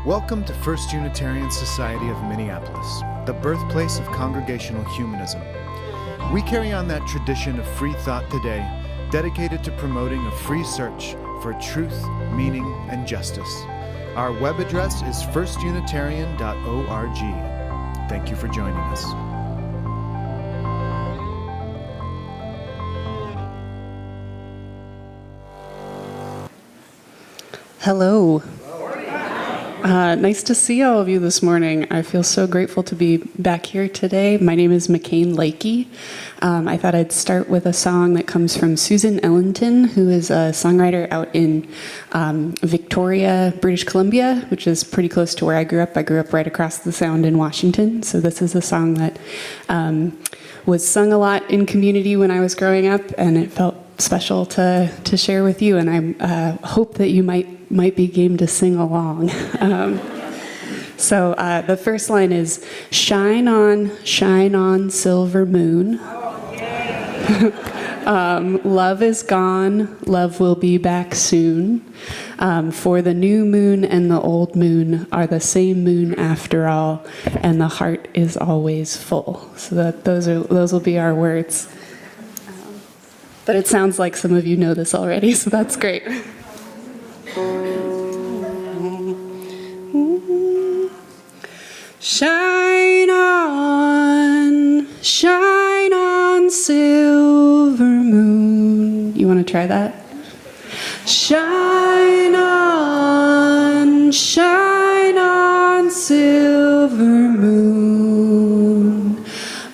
Welcome to First Unitarian Society of Minneapolis, the birthplace of congregational humanism. We carry on that tradition of free thought today, dedicated to promoting a free search for truth, meaning, and justice. Our web address is firstunitarian.org. Thank you for joining us. Hello. Nice to see all of you this morning. I feel so grateful to be back here today. My name is McCain Lakey. I thought I'd start with a song that comes from Susan Ellington, who is a songwriter out in Victoria, British Columbia, which is pretty close to where I grew up. I grew up right across the Sound in Washington, so this is a song that was sung a lot in community when I was growing up, and it felt special to share with you, and I hope that you might be game to sing along. So the first line is, shine on, silver moon. Love is gone, love will be back soon. For the new moon and the old moon are the same moon after all, and the heart is always full. So those will be our words. But it sounds like some of you know this already, so that's great. Shine on, silver moon. You want to try that? Shine on, silver moon.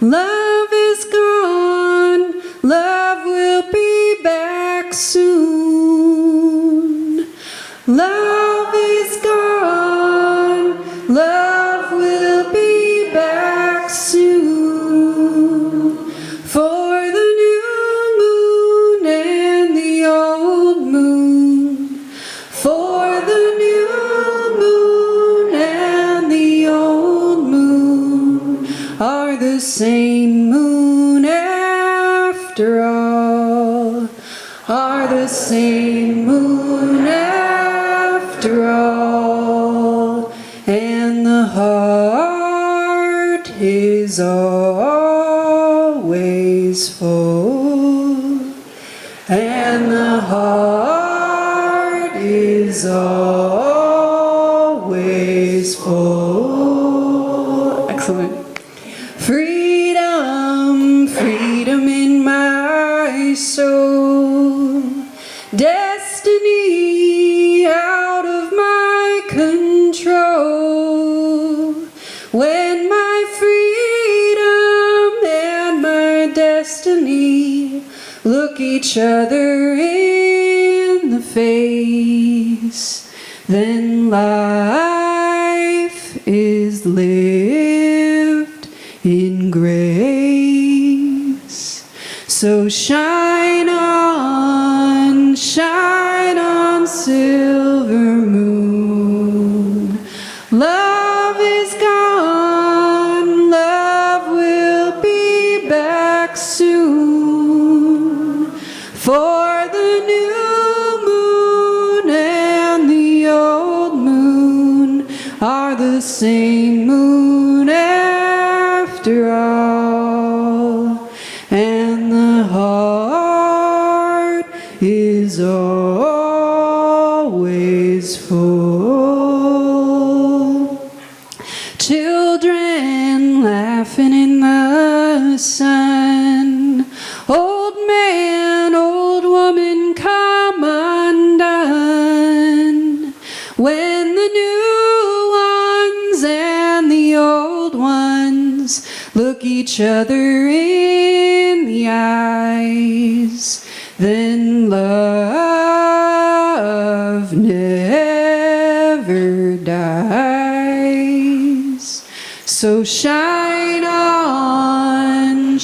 Love is gone, love will be back soon. Love is gone, love will be back soon. For the new moon and the old moon, for the new moon and the old moon are the same moon after all, are the same moon after all, and the heart is always full, and the heart is always full. Excellent. Freedom, freedom in my soul. Destiny out of my control. When my freedom and my destiny look each other in the face, then life is lived in grace. So shine on, silver moon. Love is gone, love will be back soon. For the new moon and the old moon are the same moon after all, and the heart is always full. Children laughing in the sun, old man, old woman come undone. When the new ones and the old ones look each other in the eyes, then love never dies. So shine on,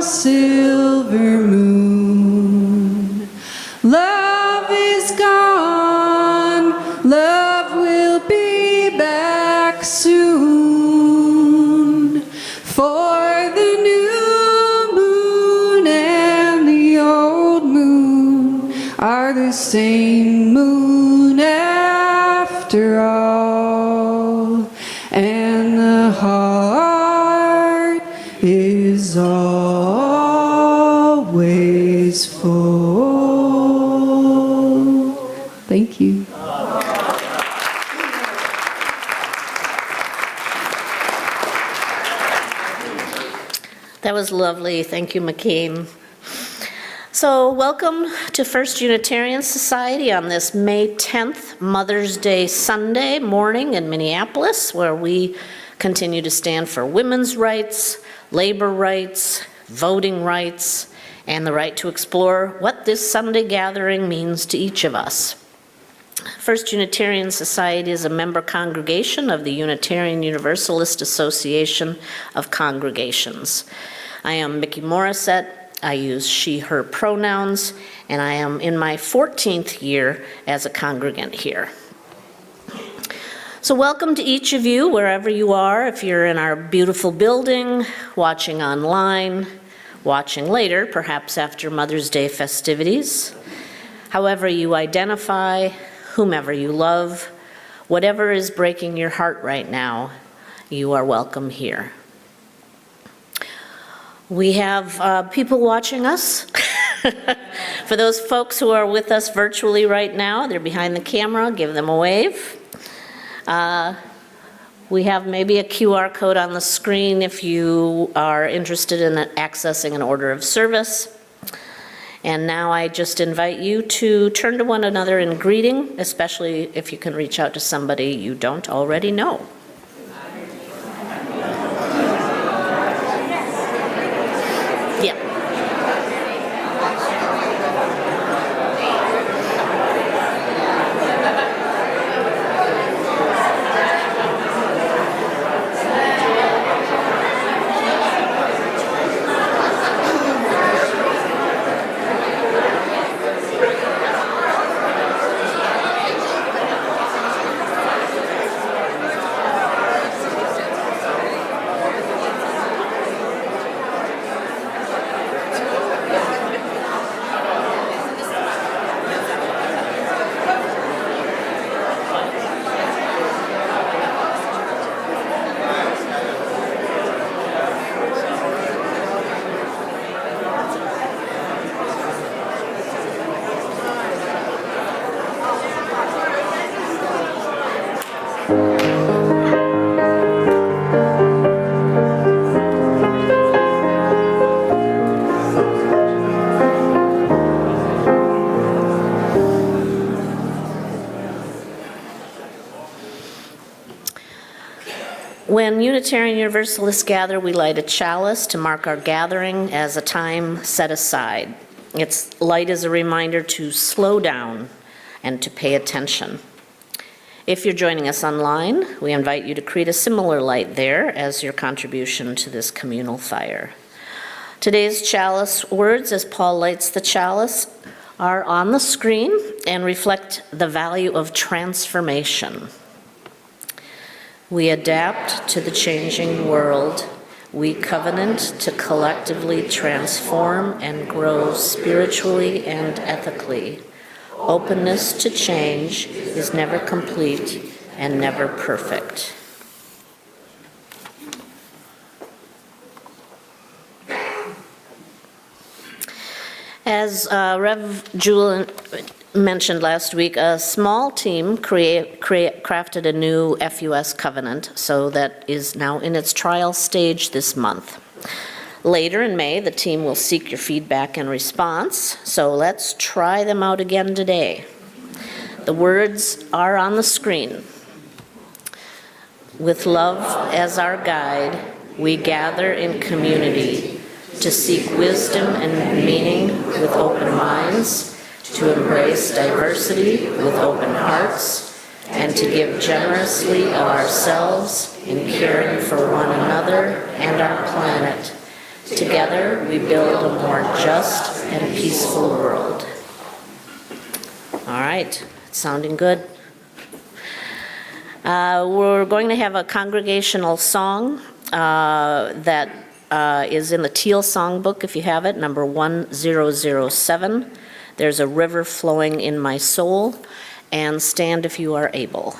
silver moon. Love is gone, love will be back soon. For the new moon and the old moon are the same moon after after all, and the heart is always full. Thank you. That was lovely. Thank you, McCain. So welcome to First Unitarian Society on this May 10th, Mother's Day Sunday morning in Minneapolis, where we continue to stand for women's rights, labor rights, voting rights, and the right to explore what this Sunday gathering means to each of us. First Unitarian Society is a member congregation of the Unitarian Universalist Association of Congregations. I am Mickey Morissette. I use she, her pronouns, and I am in my 14th year as a congregant here. So welcome to each of you, wherever you are, if you're in our beautiful building, watching online, watching later, perhaps after Mother's Day festivities. However you identify, whomever you love, whatever is breaking your heart right now, you are welcome here. We have people watching us. For those folks who are with us virtually right now, they're behind the camera, give them a wave. We have maybe a QR code on the screen if you are interested in accessing an order of service. And now I just invite you to turn to one another in greeting, especially if you can reach out to somebody you don't already know. Yeah. When Unitarian Universalists gather, we light a chalice to mark our gathering as a time set aside. Its light is a reminder to slow down and to pay attention. If you're joining us online, we invite you to create a similar light there as your contribution to this communal fire. Today's chalice words, as Paul lights the chalice, are on the screen and reflect the value of transformation. We adapt to the changing world. We covenant to collectively transform and grow spiritually and ethically. Openness to change is never complete and never perfect. As Rev. Julian mentioned last week, a small team crafted a new FUS covenant, so that is now in its trial stage this month. Later in May, the team will seek your feedback and response, so let's try them out again today. The words are on the screen. With love as our guide, we gather in community to seek wisdom and meaning with open minds, to embrace diversity with open hearts, and to give generously of ourselves in caring for one another and our planet. Together, we build a more just and peaceful world. All right, sounding good. We're going to have a congregational song that is in the Teal Songbook, if you have it, number 1007. There's a river flowing in my soul, and stand if you are able.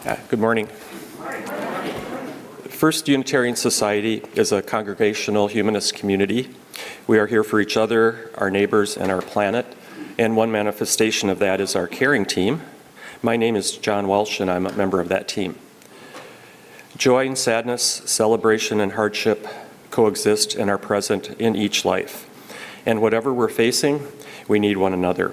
Good morning. First Unitarian Society is a congregational humanist community. We are here for each other, our neighbors, and our planet, and one manifestation of that is our caring team. My name is John Welsh, and I'm a member of that team. Joy and sadness, celebration and hardship coexist and are present in each life. And whatever we're facing, we need one another.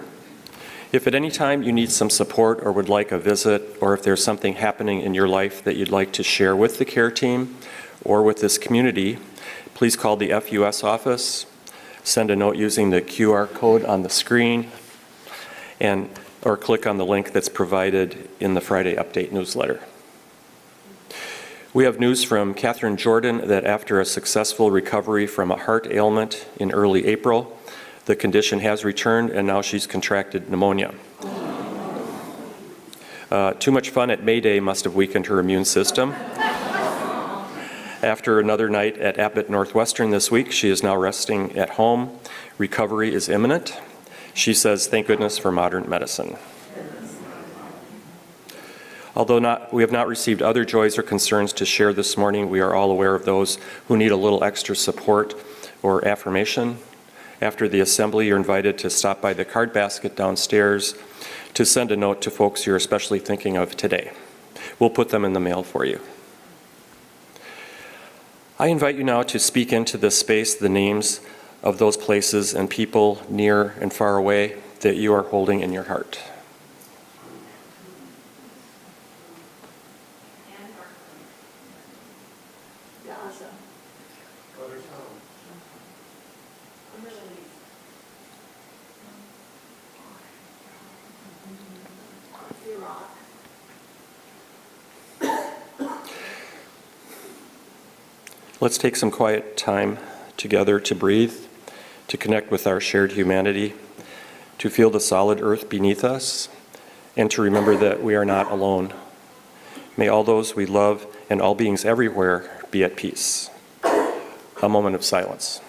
If at any time you need some support or would like a visit, or if there's something happening in your life that you'd like to share with the care team or with this community, please call the FUS office, send a note using the QR code on the screen, or click on the link that's provided in the Friday Update newsletter. We have news from Catherine Jordan that after a successful recovery from a heart ailment in early April, the condition has returned, and now she's contracted pneumonia. Too much fun at May Day must have weakened her immune system. After another night at Abbott Northwestern this week, she is now resting at home. Recovery is imminent. She says, "Thank goodness for modern medicine." Although we have not received other joys or concerns to share this morning, we are all aware of those who need a little extra support or affirmation. After the assembly, you're invited to stop by the card basket downstairs to send a note to folks you're especially thinking of today. We'll put them in the mail for you. I invite you now to speak into this space the names of those places and people near and far away that you are holding in your heart. Let's take some quiet time together to breathe, to connect with our shared humanity, to feel the solid earth beneath us, and to remember that we are not alone. May all those we love and all beings everywhere be at peace. A moment of silence.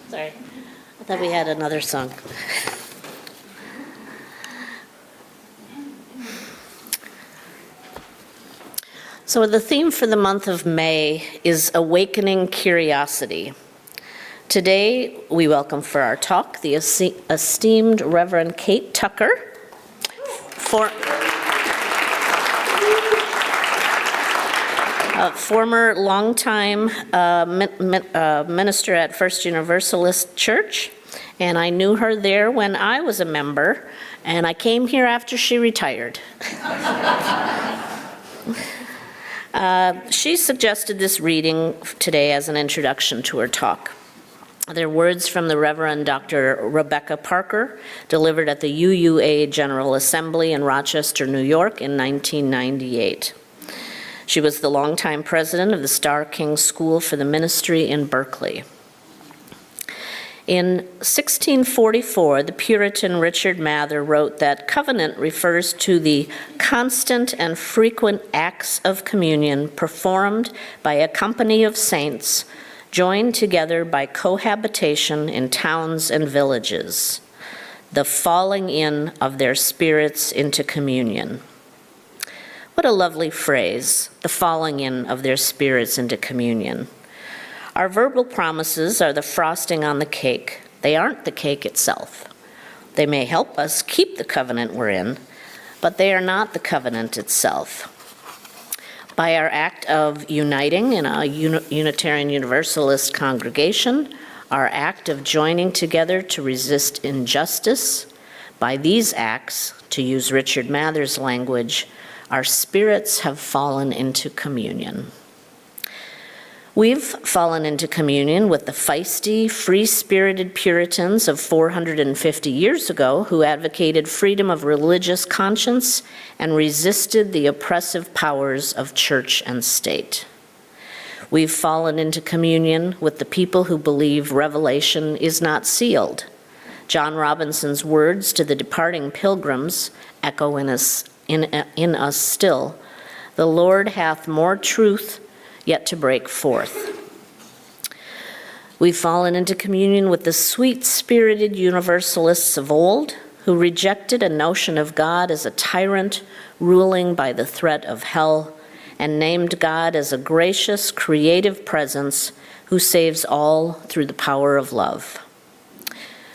Sorry, I thought we had another song. So the theme for the month of May is awakening curiosity. Today, we welcome for our talk the esteemed Reverend Kate Tucker, former longtime minister at First Universalist Church, and I knew her there when I was a member, and I came here after she retired. She suggested this reading today as an introduction to her talk. They're words from the Reverend Dr. Rebecca Parker, delivered at the UUA General Assembly in Rochester, New York in 1998. She was the longtime president of the Starr King School for the Ministry in Berkeley. In 1644, the Puritan Richard Mather wrote that covenant refers to the constant and frequent acts of communion performed by a company of saints joined together by cohabitation in towns and villages, the falling in of their spirits into communion. What a lovely phrase, the falling in of their spirits into communion. Our verbal promises are the frosting on the cake. They aren't the cake itself. They may help us keep the covenant we're in, but they are not the covenant itself. By our act of uniting in a Unitarian Universalist congregation, our act of joining together to resist injustice, by these acts, to use Richard Mather's language, our spirits have fallen into communion. We've fallen into communion with the feisty, free-spirited Puritans of 450 years ago who advocated freedom of religious conscience and resisted the oppressive powers of church and state. We've fallen into communion with the people who believe revelation is not sealed. John Robinson's words to the departing pilgrims echo in us still, "The Lord hath more truth yet to break forth." We've fallen into communion with the sweet-spirited Universalists of old who rejected a notion of God as a tyrant ruling by the threat of hell and named God as a gracious, creative presence who saves all through the power of love.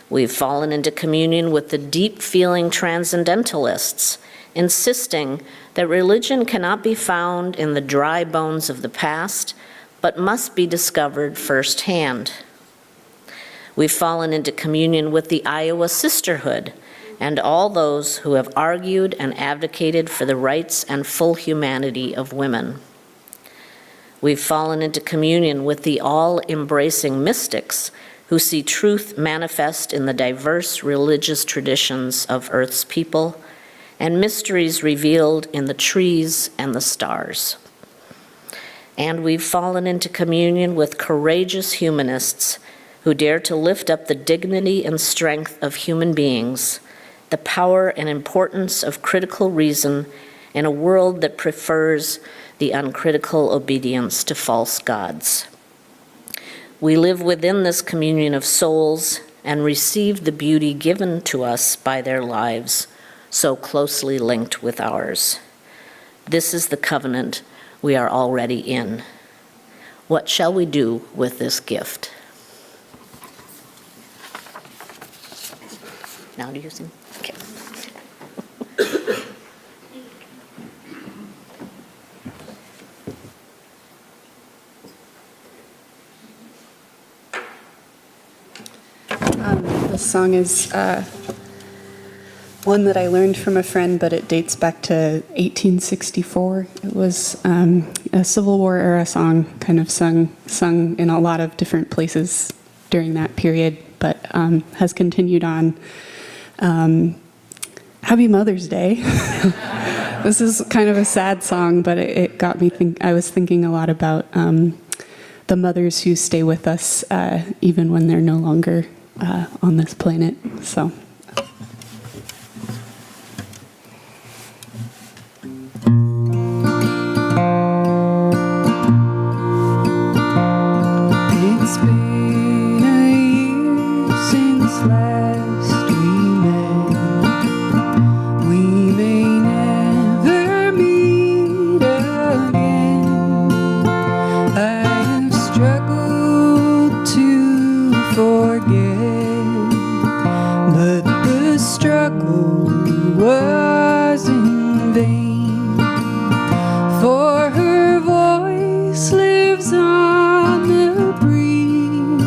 We've fallen into communion with the deep-feeling transcendentalists, insisting that religion cannot be found in the dry bones of the past, but must be discovered firsthand. We've fallen into communion with the Iowa Sisterhood and all those who have argued and advocated for the rights and full humanity of women. We've fallen into communion with the all-embracing mystics who see truth manifest in the diverse religious traditions of Earth's people and mysteries revealed in the trees and the stars. And we've fallen into communion with courageous humanists who dare to lift up the dignity and strength of human beings, the power and importance of critical reason in a world that prefers the uncritical obedience to false gods. We live within this communion of souls and receive the beauty given to us by their lives, so closely linked with ours. This is the covenant we are already in. What shall we do with this gift? Now do you sing? Okay. This song is one that I learned from a friend, but it dates back to 1864. It was a Civil War era song, kind of sung in a lot of different places during that period, but has continued on. Happy Mother's Day. This is kind of a sad song, but it got me I was thinking a lot about the mothers who stay with us even when they're no longer on this planet. So. It's been a year since last we met. We may never meet again. I have struggled to forget, but the struggle was in vain, for her voice lives on the breeze,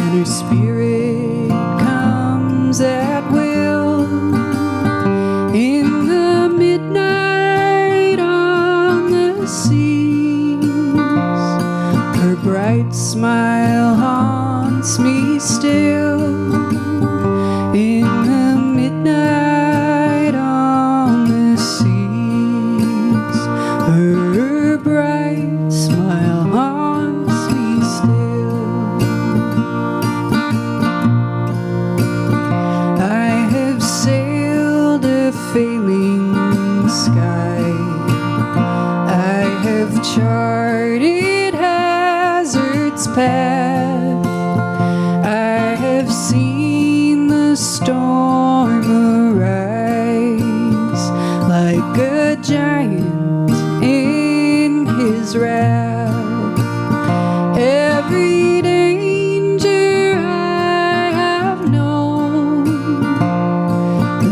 and her spirit comes at will in the midnight on the seas. Her bright smile haunts me still in the midnight on the seas. Her bright smile haunts me still. I have sailed a failing sky, I have charted hazard's path, I have seen the storm arise like a giant in his wrath. Every danger I have known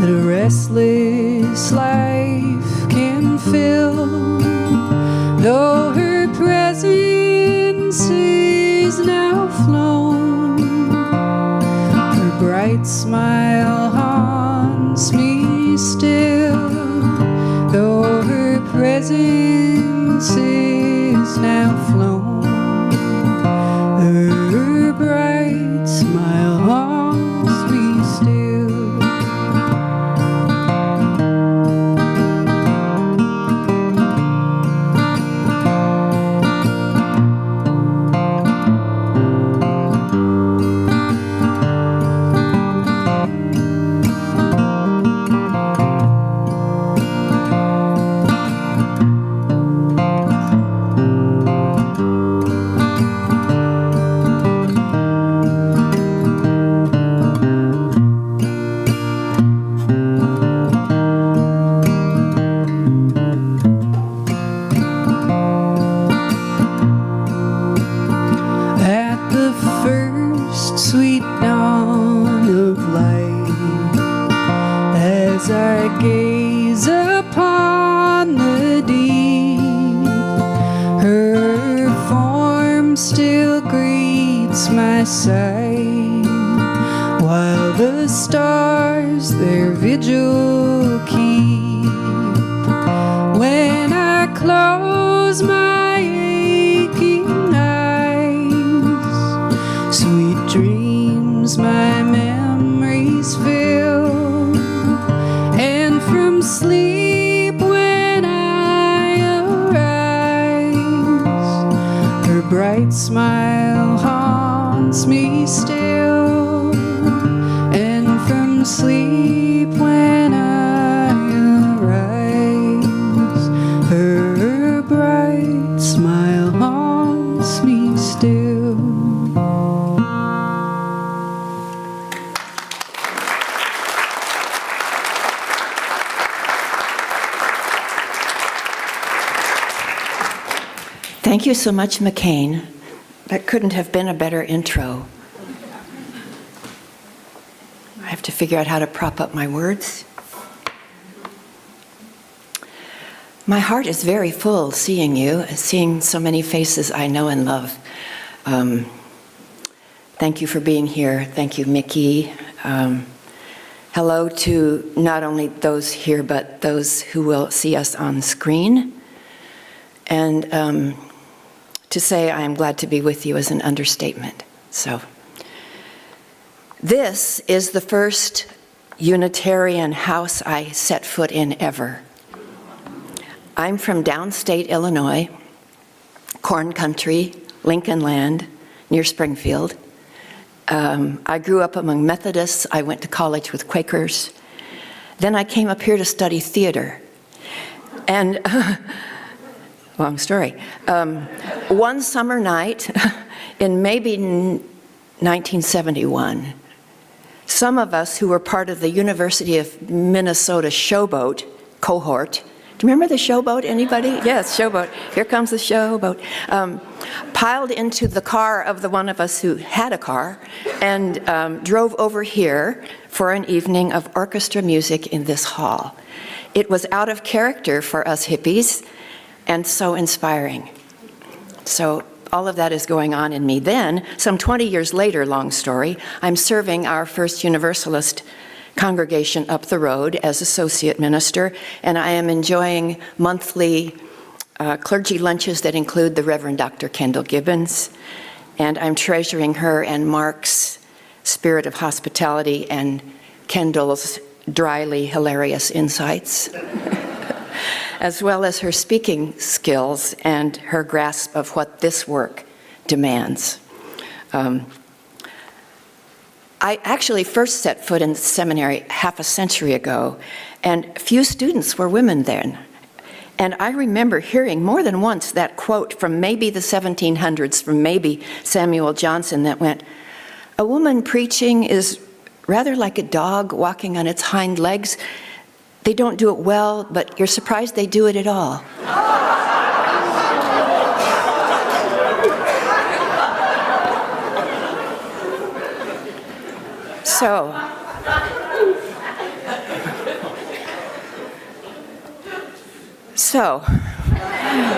that a restless life can fill, though her presence is now flown, her bright smile haunts me still, though her presence is now flown, her bright smile haunts me still. At the first sweet dawn of light, as I gaze upon the deep, her form still greets my sight, while the stars their vigil keep. When I close my aching eyes, sweet dreams my memories fill, and from sleep when I arise, her bright smile haunts me still, and from sleep when I arise, her bright smile haunts me still. Thank you so much, McCain. That couldn't have been a better intro. I have to figure out how to prop up my words. My heart is very full seeing you, seeing so many faces I know and love. Thank you for being here. Thank you, Mickey. Hello to not only those here, but those who will see us on screen. And to say I am glad to be with you is an understatement. So, this is the first Unitarian house I set foot in ever. I'm from downstate Illinois, corn country, Lincoln Land, near Springfield. I grew up among Methodists. I went to college with Quakers. Then I came up here to study theater. And long story. One summer night in maybe 1971, some of us who were part of the University of Minnesota Showboat cohort Do you remember the showboat, anybody? Yes, showboat. Here comes the showboat. Piled into the car of the one of us who had a car and drove over here for an evening of orchestra music in this hall. It was out of character for us hippies and so inspiring. So all of that is going on in me. Then, some 20 years later, long story, I'm serving our First Universalist congregation up the road as associate minister, and I am enjoying monthly clergy lunches that include the Reverend Dr. Kendall Gibbons, and I'm treasuring her and Mark's spirit of hospitality and Kendall's dryly hilarious insights, as well as her speaking skills and her grasp of what this work demands. I actually first set foot in the seminary half a century ago, and few students were women then. And I remember hearing more than once that quote from maybe the 1700s, from maybe Samuel Johnson, that went, "A woman preaching is rather like a dog walking on its hind legs. They don't do it well, but you're surprised they do it at all." So,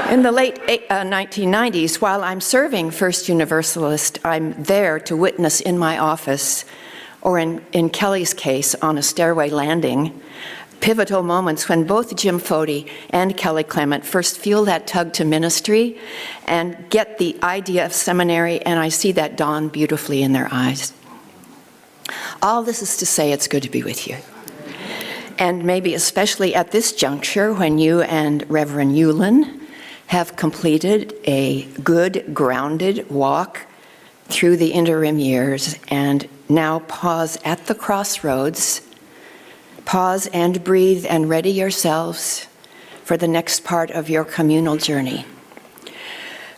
in the late 1990s, while I'm serving First Universalist, I'm there to witness in my office, or in Kelly's case, on a stairway landing, pivotal moments when both Jim Fody and Kelly Clement first feel that tug to ministry and get the idea of seminary, and I see that dawn beautifully in their eyes. All this is to say it's good to be with you. And maybe especially at this juncture when you and Reverend Yulin have completed a good, grounded walk through the interim years and now pause at the crossroads, pause and breathe and ready yourselves for the next part of your communal journey,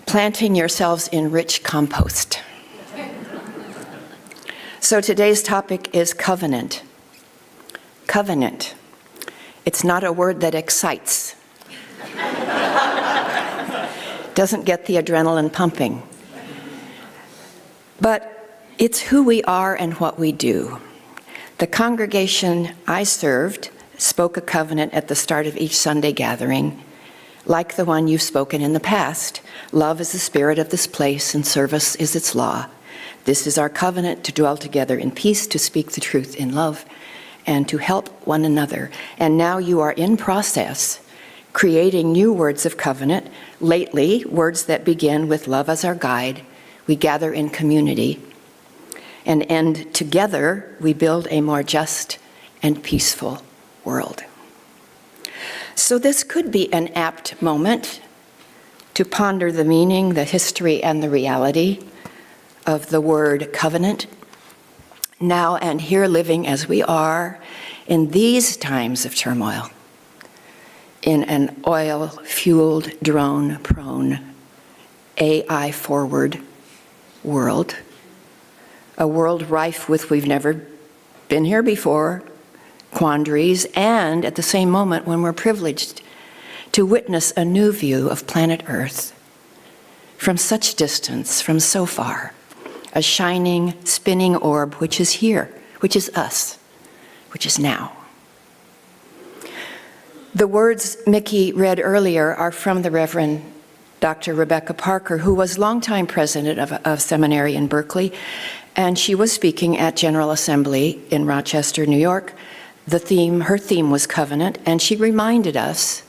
planting yourselves in rich compost. So today's topic is covenant. Covenant. It's not a word that excites. Doesn't get the adrenaline pumping. But it's who we are and what we do. The congregation I served spoke a covenant at the start of each Sunday gathering, like the one you've spoken in the past. Love is the spirit of this place, and service is its law. This is our covenant, to dwell together in peace, to speak the truth in love, and to help one another. And now you are in process, creating new words of covenant. Lately, words that begin with love as our guide. We gather in community, and end together, we build a more just and peaceful world. So this could be an apt moment to ponder the meaning, the history, and the reality of the word covenant, now and here, living as we are in these times of turmoil, in an oil-fueled, drone-prone, AI-forward world, a world rife with we've never been here before, quandaries, and at the same moment when we're privileged to witness a new view of planet Earth from such distance, from so far, a shining, spinning orb which is here, which is us, which is now. The words Mickey read earlier are from the Reverend Dr. Rebecca Parker, who was longtime president of seminary in Berkeley, and she was speaking at General Assembly in Rochester, New York. Her theme was covenant, and she reminded us,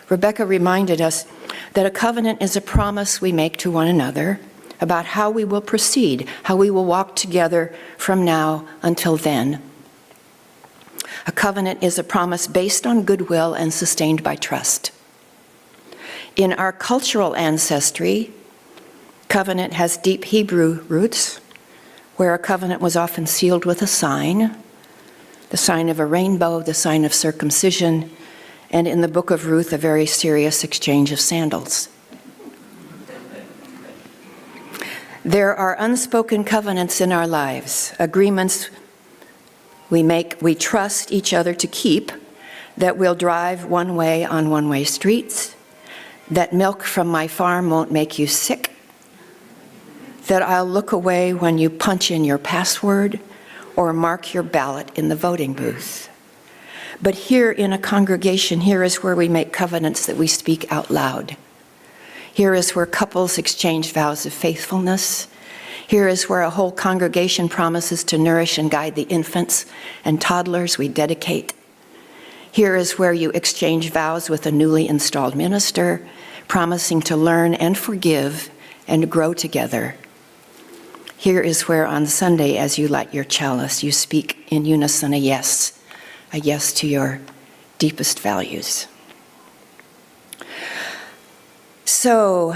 Rebecca reminded us, that a covenant is a promise we make to one another about how we will proceed, how we will walk together from now until then. A covenant is a promise based on goodwill and sustained by trust. In our cultural ancestry, covenant has deep Hebrew roots, where a covenant was often sealed with a sign, the sign of a rainbow, the sign of circumcision, and in the book of Ruth, a very serious exchange of sandals. There are unspoken covenants in our lives, agreements we make, we trust each other to keep, that we'll drive one way on one-way streets, that milk from my farm won't make you sick, that I'll look away when you punch in your password or mark your ballot in the voting booth. But here in a congregation, here is where we make covenants that we speak out loud. Here is where couples exchange vows of faithfulness. Here is where a whole congregation promises to nourish and guide the infants and toddlers we dedicate. Here is where you exchange vows with a newly installed minister, promising to learn and forgive and grow together. Here is where on Sunday, as you light your chalice, you speak in unison a yes to your deepest values. So,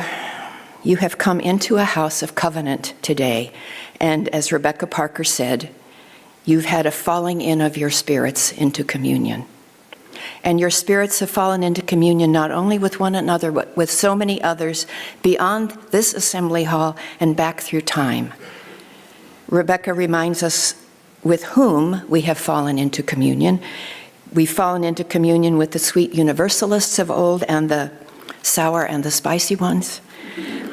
you have come into a house of covenant today, and as Rebecca Parker said, you've had a falling in of your spirits into communion. And your spirits have fallen into communion not only with one another, but with so many others beyond this assembly hall and back through time. Rebecca reminds us with whom we have fallen into communion. We've fallen into communion with the sweet Universalists of old and the sour and the spicy ones.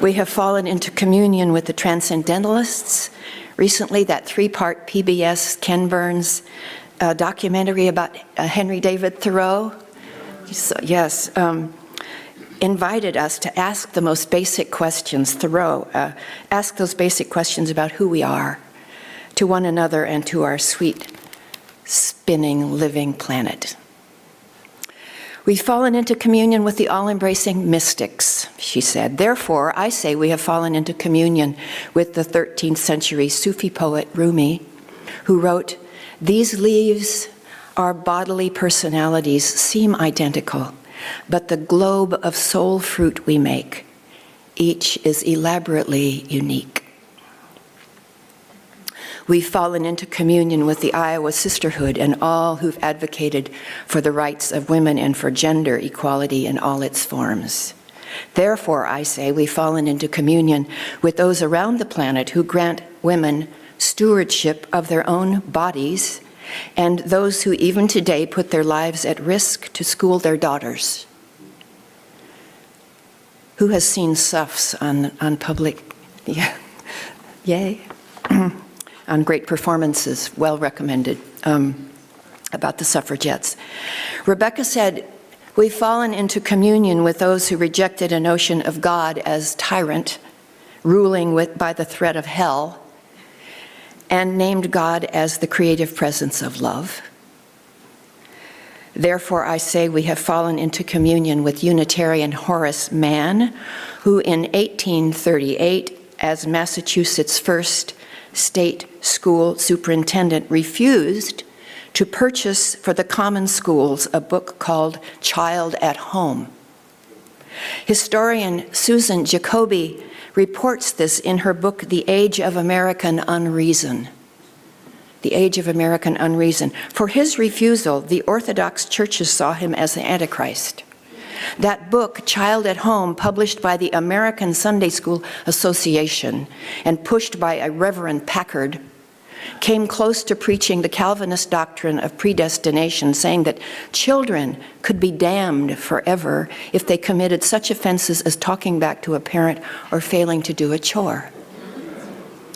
We have fallen into communion with the Transcendentalists. Recently, that 3-part PBS Ken Burns documentary about Henry David Thoreau, invited us to ask the most basic questions. Thoreau asked those basic questions about who we are, to one another, and to our sweet, spinning, living planet. We've fallen into communion with the all-embracing mystics, she said. Therefore, I say we have fallen into communion with the 13th century Sufi poet Rumi, who wrote, "These leaves, our bodily personalities, seem identical, but the globe of soul fruit we make, each is elaborately unique." We've fallen into communion with the Iowa Sisterhood and all who've advocated for the rights of women and for gender equality in all its forms. Therefore, I say we've fallen into communion with those around the planet who grant women stewardship of their own bodies, and those who even today put their lives at risk to school their daughters. Who has seen SUFs on public, yay, on great performances, well recommended, about the suffragettes. Rebecca said, we've fallen into communion with those who rejected a notion of God as tyrant, ruling by the threat of hell, and named God as the creative presence of love. Therefore, I say we have fallen into communion with Unitarian Horace Mann, who in 1838, as Massachusetts' first state school superintendent, refused to purchase for the common schools a book called Child at Home. Historian Susan Jacoby reports this in her book, The Age of American Unreason. The Age of American Unreason. For his refusal, the Orthodox churches saw him as the Antichrist. That book, Child at Home, published by the American Sunday School Association and pushed by a Reverend Packard, came close to preaching the Calvinist doctrine of predestination, saying that children could be damned forever if they committed such offenses as talking back to a parent or failing to do a chore.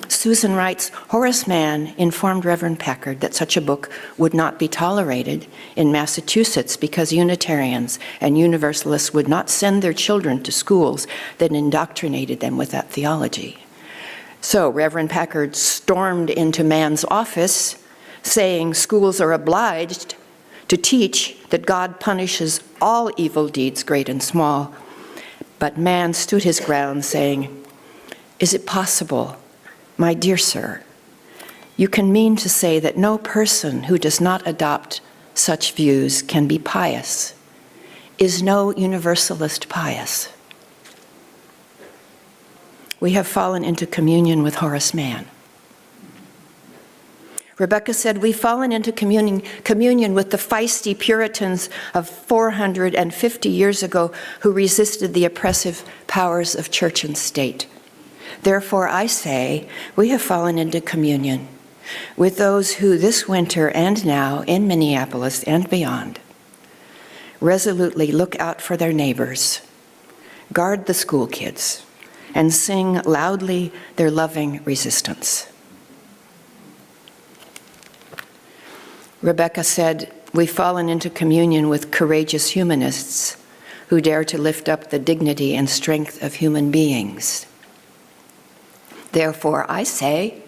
Susan writes, Horace Mann informed Reverend Packard that such a book would not be tolerated in Massachusetts because Unitarians and Universalists would not send their children to schools that indoctrinated them with that theology. So Reverend Packard stormed into Mann's office saying schools are obliged to teach that God punishes all evil deeds, great and small. But Mann stood his ground saying, "Is it possible, my dear sir, you can mean to say that no person who does not adopt such views can be pious? Is no Universalist pious?" We have fallen into communion with Horace Mann. Rebecca said, we've fallen into communion with the feisty Puritans of 450 years ago who resisted the oppressive powers of church and state. Therefore, I say, we have fallen into communion with those who this winter and now in Minneapolis and beyond resolutely look out for their neighbors, guard the school kids, and sing loudly their loving resistance. Rebecca said, "We've fallen into communion with courageous humanists who dare to lift up the dignity and strength of human beings. Therefore, I say,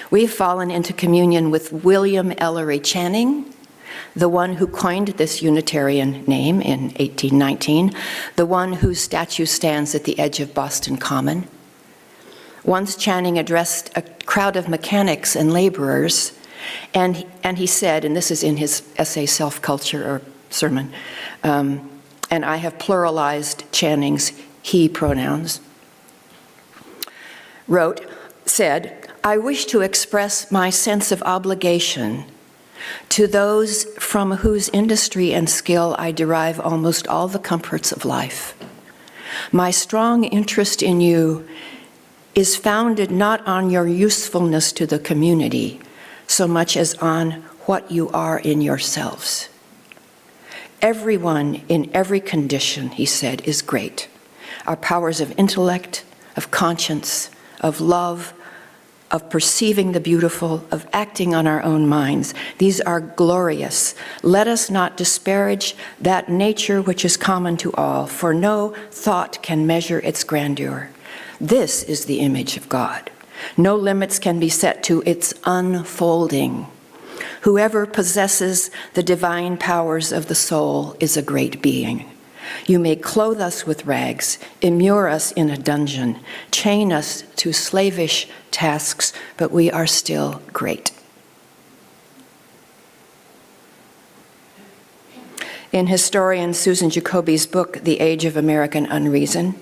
we've fallen into communion with William Ellery Channing, the one who coined this Unitarian name in 1819, the one whose statue stands at the edge of Boston Common. Once Channing addressed a crowd of mechanics and laborers, and he said, and this is in his essay Self-Culture or sermon, and I have pluralized Channing's he pronouns, said, "I wish to express my sense of obligation to those from whose industry and skill I derive almost all the comforts of life. My strong interest in you is founded not on your usefulness to the community, so much as on what you are in yourselves. Everyone in every condition," he said, "is great. Our powers of intellect, of conscience, of love, of perceiving the beautiful, of acting on our own minds, these are glorious. Let us not disparage that nature which is common to all, for no thought can measure its grandeur. This is the image of God. No limits can be set to its unfolding. Whoever possesses the divine powers of the soul is a great being. You may clothe us with rags, immure us in a dungeon, chain us to slavish tasks, but we are still great." In historian Susan Jacoby's book, The Age of American Unreason,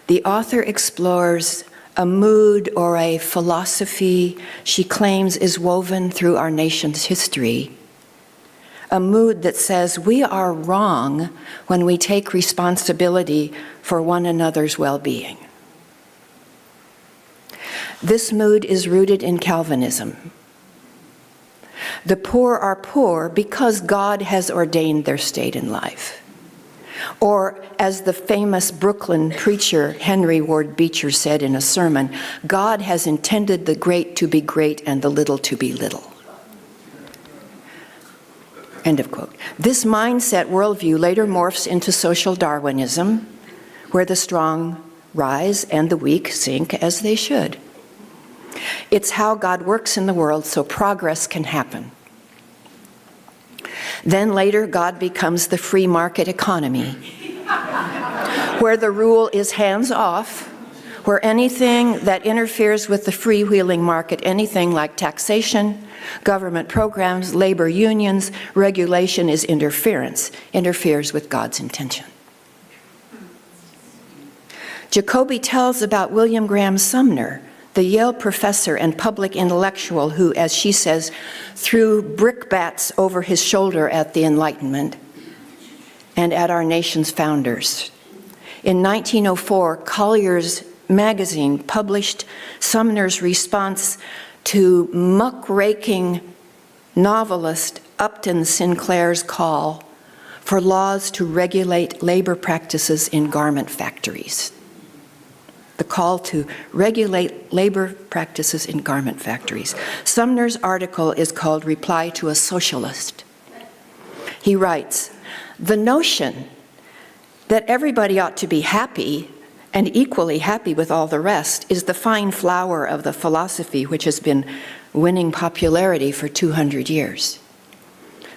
the author explores a mood or a philosophy she claims is woven through our nation's history, a mood that says we are wrong when we take responsibility for one another's well-being. This mood is rooted in Calvinism. The poor are poor because God has ordained their state in life. Or, as the famous Brooklyn preacher Henry Ward Beecher said in a sermon, God has intended the great to be great and the little to be little. End of quote. This mindset worldview later morphs into social Darwinism, where the strong rise and the weak sink as they should. It's how God works in the world so progress can happen. Then later, God becomes the free market economy, where the rule is hands off, where anything that interferes with the freewheeling market, anything like taxation, government programs, labor unions, regulation is interferes with God's intention. Jacoby tells about William Graham Sumner, the Yale professor and public intellectual who, as she says, threw brickbats over his shoulder at the Enlightenment and at our nation's founders. In 1904, Collier's magazine published Sumner's response to muckraking novelist Upton Sinclair's call for laws to regulate labor practices in garment factories. The call to regulate labor practices in garment factories. Sumner's article is called Reply to a Socialist. He writes, "The notion that everybody ought to be happy and equally happy with all the rest is the fine flower of the philosophy which has been winning popularity for 200 years.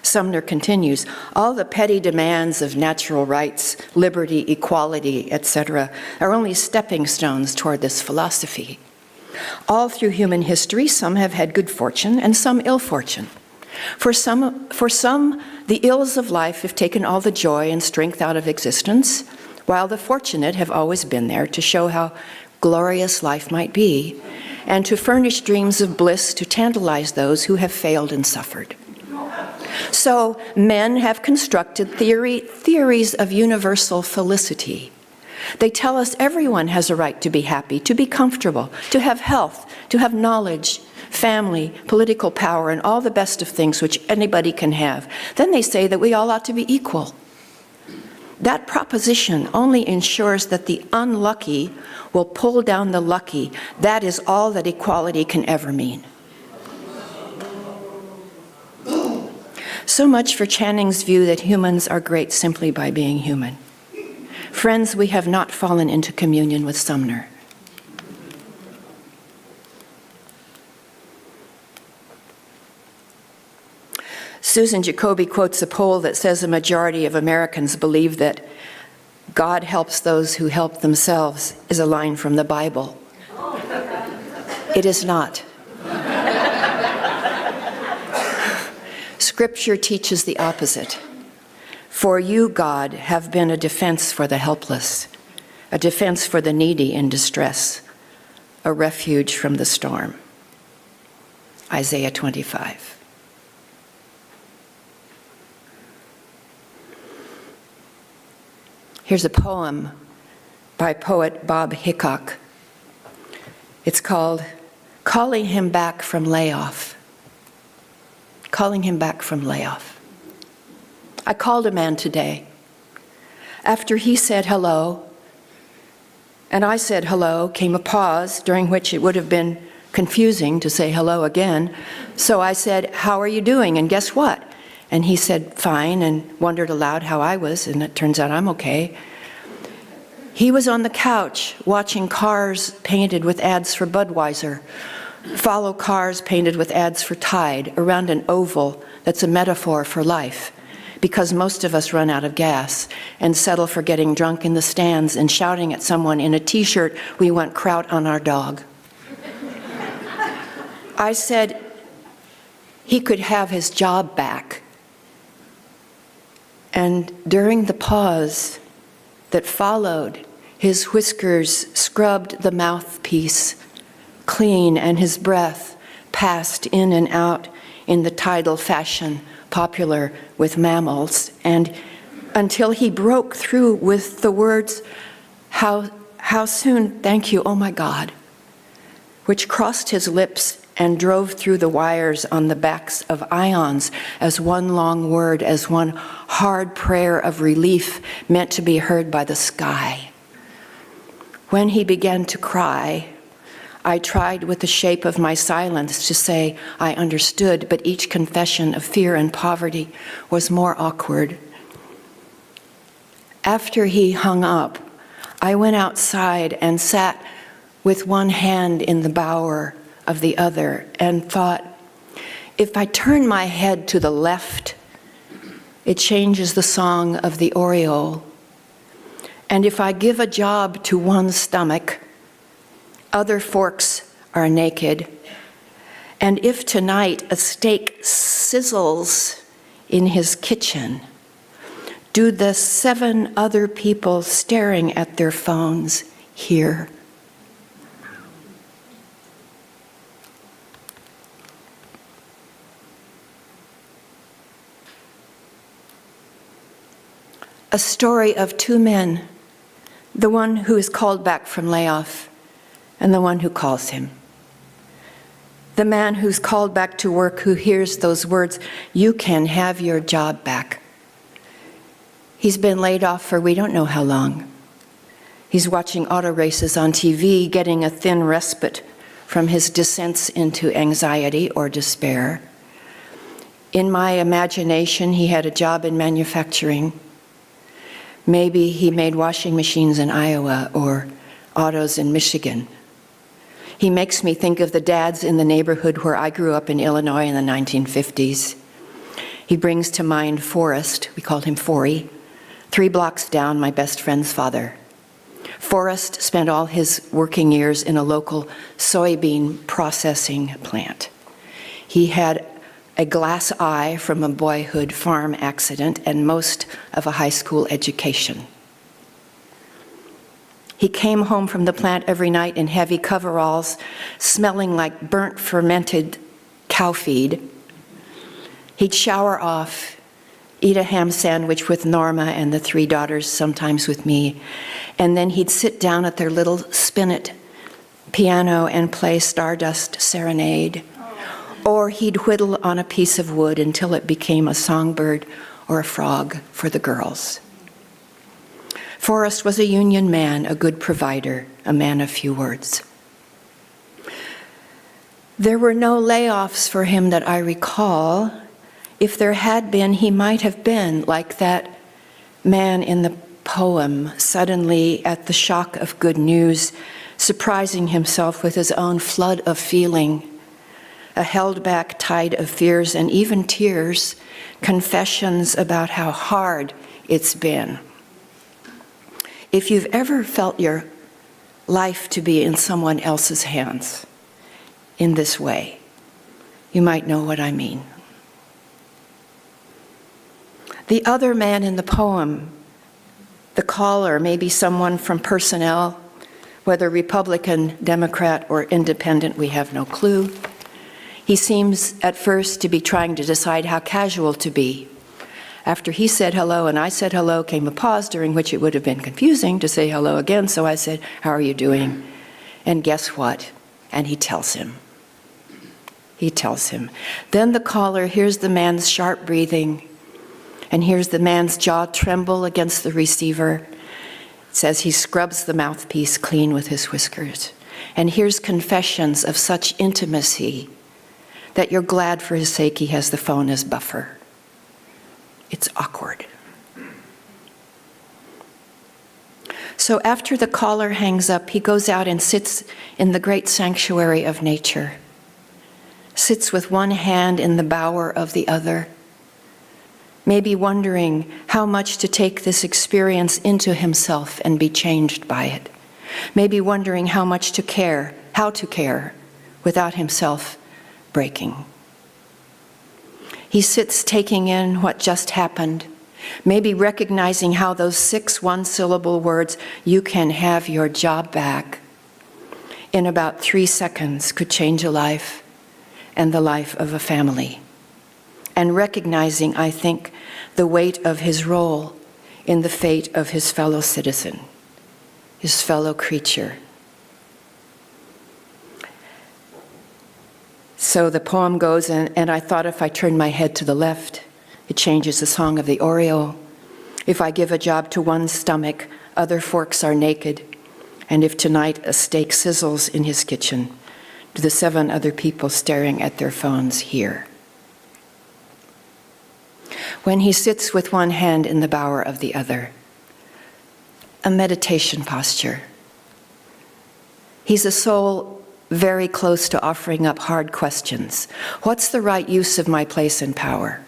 Sumner continues, all the petty demands of natural rights, liberty, equality, etc., are only stepping stones toward this philosophy. All through human history, some have had good fortune and some ill fortune. For some, the ills of life have taken all the joy and strength out of existence, while the fortunate have always been there to show how glorious life might be, and to furnish dreams of bliss to tantalize those who have failed and suffered. So men have constructed theories of universal felicity. They tell us everyone has a right to be happy, to be comfortable, to have health, to have knowledge, family, political power, and all the best of things which anybody can have. Then they say that we all ought to be equal. That proposition only ensures that the unlucky will pull down the lucky. That is all that equality can ever mean. So much for Channing's view that humans are great simply by being human. Friends, we have not fallen into communion with Sumner. Susan Jacoby quotes a poll that says a majority of Americans believe that God helps those who help themselves is a line from the Bible. It is not. Scripture teaches the opposite. For you, God, have been a defense for the helpless, a defense for the needy in distress, a refuge from the storm. Isaiah 25. Here's a poem by poet Bob Hickok. It's called Calling Him Back from Layoff. Calling him back from layoff. I called a man today. After he said hello, and I said hello, came a pause during which it would have been confusing to say hello again. So I said, "How are you doing?" And guess what? And he said, "Fine," and wondered aloud how I was, and it turns out I'm okay. He was on the couch watching cars painted with ads for Budweiser, follow cars painted with ads for Tide around an oval that's a metaphor for life, because most of us run out of gas and settle for getting drunk in the stands and shouting at someone in a t-shirt, "We want kraut on our dog." I said he could have his job back. And during the pause that followed, his whiskers scrubbed the mouthpiece clean, and his breath passed in and out in the tidal fashion popular with mammals, and until he broke through with the words, how soon, thank you, oh my God, which crossed his lips and drove through the wires on the backs of ions as one long word, as one hard prayer of relief meant to be heard by the sky. When he began to cry, I tried with the shape of my silence to say I understood, but each confession of fear and poverty was more awkward. After he hung up, I went outside and sat with one hand in the bower of the other and thought, if I turn my head to the left, it changes the song of the oriole. And if I give a job to one stomach, other forks are naked. And if tonight a steak sizzles in his kitchen, do the 7 other people staring at their phones hear? A story of 2 men, the one who is called back from layoff and the one who calls him. The man who's called back to work, who hears those words, "You can have your job back." He's been laid off for we don't know how long. He's watching auto races on TV, getting a thin respite from his descents into anxiety or despair. In my imagination, he had a job in manufacturing. Maybe he made washing machines in Iowa or autos in Michigan. He makes me think of the dads in the neighborhood where I grew up in Illinois in the 1950s. He brings to mind Forrest, we called him Forry, 3 blocks down, my best friend's father. Forrest spent all his working years in a local soybean processing plant. He had a glass eye from a boyhood farm accident and most of a high school education. He came home from the plant every night in heavy coveralls, smelling like burnt fermented cow feed. He'd shower off, eat a ham sandwich with Norma and the 3 daughters, sometimes with me, and then he'd sit down at their little spinet piano and play Stardust Serenade. Or he'd whittle on a piece of wood until it became a songbird or a frog for the girls. Forrest was a union man, a good provider, a man of few words. There were no layoffs for him that I recall. If there had been, he might have been like that man in the poem, suddenly at the shock of good news, surprising himself with his own flood of feeling, a held-back tide of fears and even tears, confessions about how hard it's been. If you've ever felt your life to be in someone else's hands in this way, you might know what I mean. The other man in the poem, the caller, may be someone from personnel, whether Republican, Democrat, or independent, we have no clue. He seems at first to be trying to decide how casual to be. After he said hello and I said hello, came a pause during which it would have been confusing to say hello again, so I said, "How are you doing?" And guess what? And he tells him. He tells him. Then the caller hears the man's sharp breathing and hears the man's jaw tremble against the receiver. It says he scrubs the mouthpiece clean with his whiskers and hears confessions of such intimacy that you're glad for his sake he has the phone as buffer. It's awkward. So after the caller hangs up, he goes out and sits in the great sanctuary of nature, sits with one hand in the bower of the other, maybe wondering how much to take this experience into himself and be changed by it, maybe wondering how much to care, how to care without himself breaking. He sits taking in what just happened, maybe recognizing how those 6 one-syllable words, "You can have your job back," in about 3 seconds could change a life and the life of a family. And recognizing, I think, the weight of his role in the fate of his fellow citizen, his fellow creature. So the poem goes, and I thought if I turn my head to the left, it changes the song of the oriole. If I give a job to one stomach, other forks are naked. And if tonight a steak sizzles in his kitchen, do the 7 other people staring at their phones hear? When he sits with one hand in the bower of the other, a meditation posture. He's a soul very close to offering up hard questions. What's the right use of my place and power?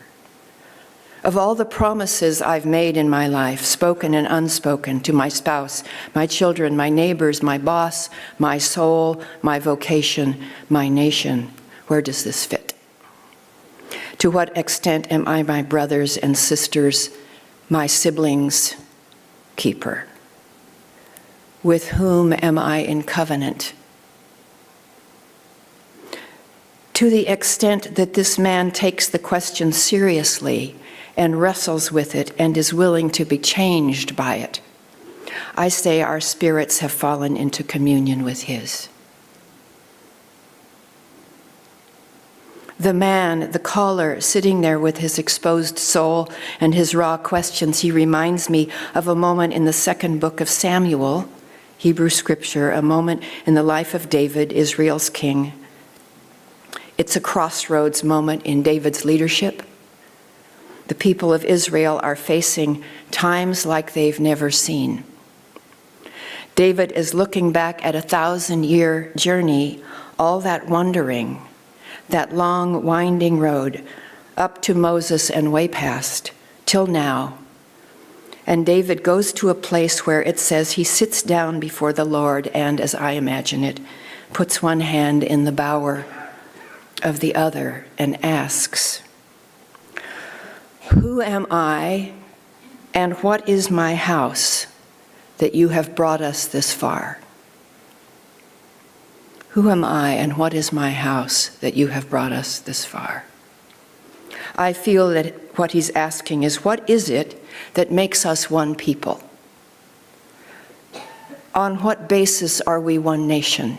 Of all the promises I've made in my life, spoken and unspoken, to my spouse, my children, my neighbors, my boss, my soul, my vocation, my nation, where does this fit? To what extent am I my brothers and sisters, my siblings' keeper? With whom am I in covenant? To the extent that this man takes the question seriously and wrestles with it and is willing to be changed by it, I say our spirits have fallen into communion with his. The man, the caller, sitting there with his exposed soul and his raw questions, he reminds me of a moment in the 2nd book of Samuel, Hebrew scripture, a moment in the life of David, Israel's king. It's a crossroads moment in David's leadership. The people of Israel are facing times like they've never seen. David is looking back at a 1,000-year journey, all that wandering, that long winding road up to Moses and way past, till now. And David goes to a place where it says he sits down before the Lord and, as I imagine it, puts one hand in the bower of the other and asks, "Who am I and what is my house that you have brought us this far?" Who am I and what is my house that you have brought us this far? I feel that what he's asking is, what is it that makes us one people? On what basis are we one nation?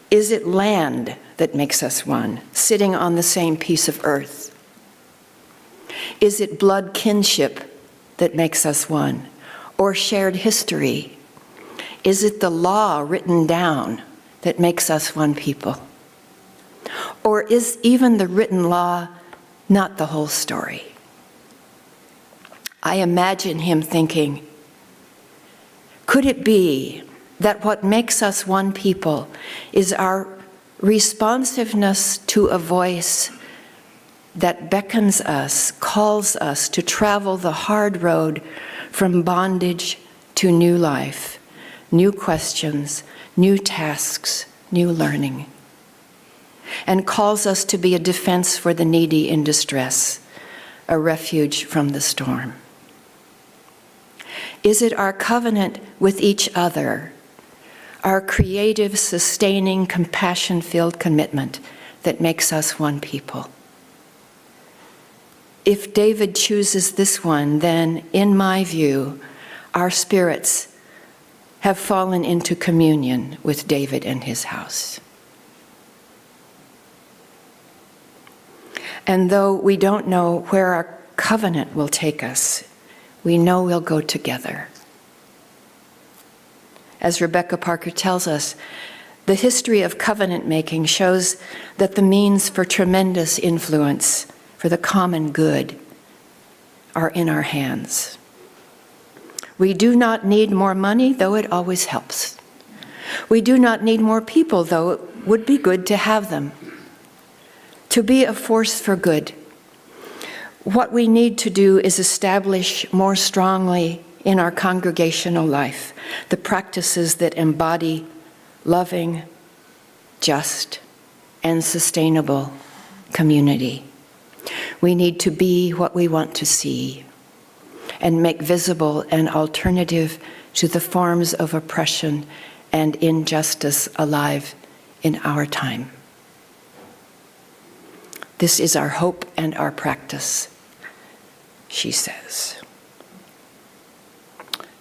Is it land that makes us one, sitting on the same piece of earth? Is it blood kinship that makes us one? Or shared history? Is it the law written down that makes us one people? Or is even the written law not the whole story? I imagine him thinking, could it be that what makes us one people is our responsiveness to a voice that beckons us, calls us to travel the hard road from bondage to new life, new questions, new tasks, new learning, and calls us to be a defense for the needy in distress, a refuge from the storm? Is it our covenant with each other, our creative, sustaining, compassion-filled commitment that makes us one people? If David chooses this one, then, in my view, our spirits have fallen into communion with David and his house. And though we don't know where our covenant will take us, we know we'll go together. As Rebecca Parker tells us, the history of covenant making shows that the means for tremendous influence, for the common good, are in our hands. We do not need more money, though it always helps. We do not need more people, though it would be good to have them. To be a force for good, what we need to do is establish more strongly in our congregational life the practices that embody loving, just, and sustainable community. We need to be what we want to see and make visible an alternative to the forms of oppression and injustice alive in our time. This is our hope and our practice, she says.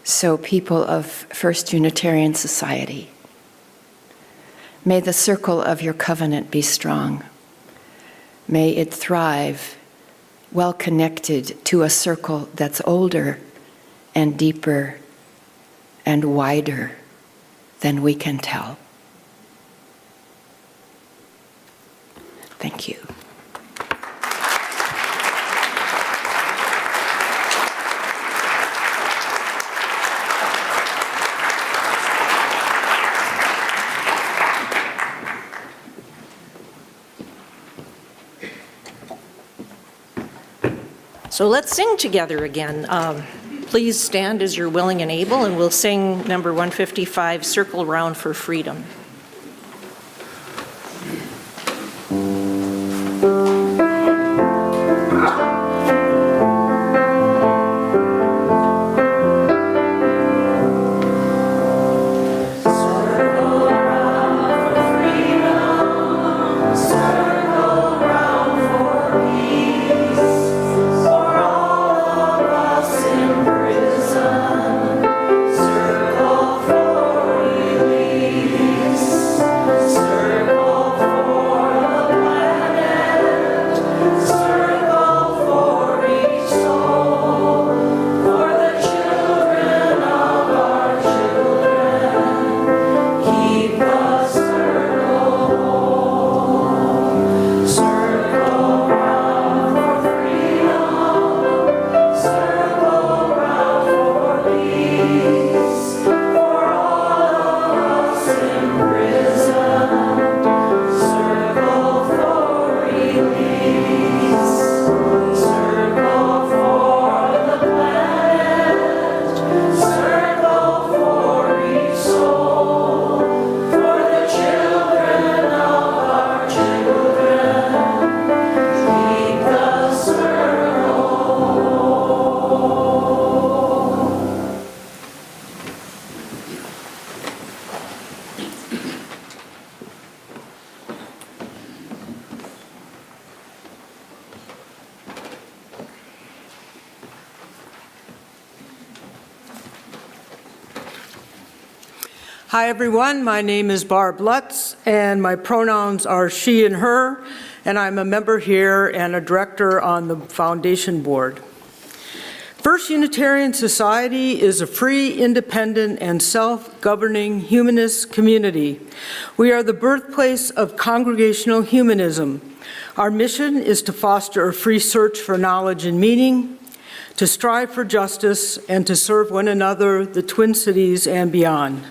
So, people of First Unitarian Society, may the circle of your covenant be strong. May it thrive, well connected to a circle that's older and deeper and wider than we can tell. Thank you. So let's sing together again. Please stand as you're willing and able, and we'll sing number 155, Circle Round for Freedom. Hi everyone, my name is Barb Lutz and my pronouns are she and her, and I'm a member here and a director on the foundation board. First Unitarian Society is a free, independent, and self-governing humanist community. We are the birthplace of congregational humanism. Our mission is to foster a free search for knowledge and meaning, to strive for justice, and to serve one another, the Twin Cities, and beyond.